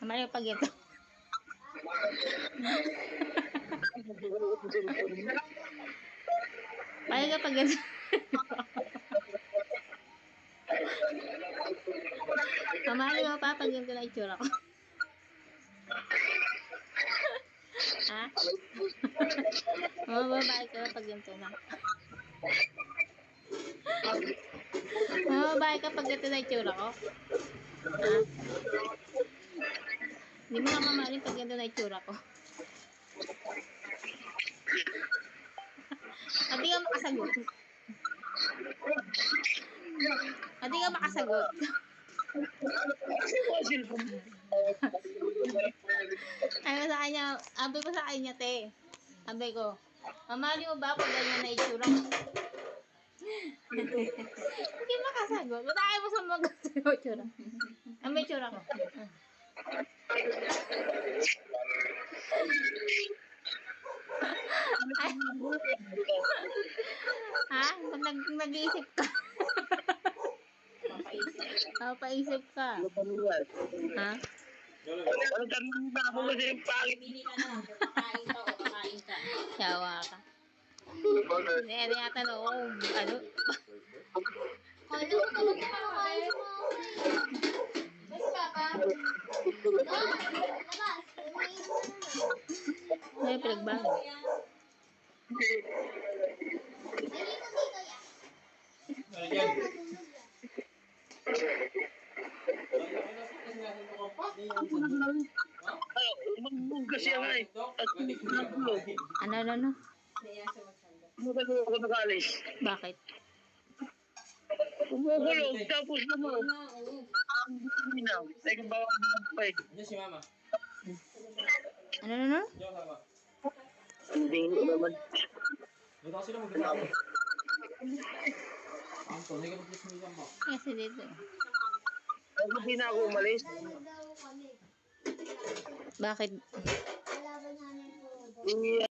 Mamali pag ito. Mamali ka pag ito. Mamali mo pa pag ito na itsura ko. Ha? Mababae ka pag ito na. Mababae ka pag ito na itsura ko. Ha? Hindi mo na mamahalin pag ito na itsura ko. At di ka makasagot. At di ka makasagot. Ano sa kanya, abay ko sa kanya, te. Abay ko, mamali mo ba pag ganyan na itsura ko? Hindi makasagot. Ba't ayaw mo sa mga itsura? Ano ba itsura ko? Ha? Ba't nag-iisip ka? Papaisip ka. Ha? Ano tanong na ako kasi yung pangit? Pili ka na lang kung kakain ka o kakain ka. Yawa ka. Hindi, ano yata no, ano? Kala ko talaga kakain mo. Basta papa. Labas. May pinagbago. Ay, umangbugas siya nga eh. At nagulog. Ano? Umagulog ako nag-alis. Bakit? Umagulog, tapos naman. Hindi na. Teka, bawang pa eh. Diyan si Mama. Ano? Diyan Mama. Hindi ko naman. Dito kasi na magkakao. Anton, hindi ka mag-dismiss mo. Kasi dito. Ay, hindi na ako umalis. Bakit? Iya,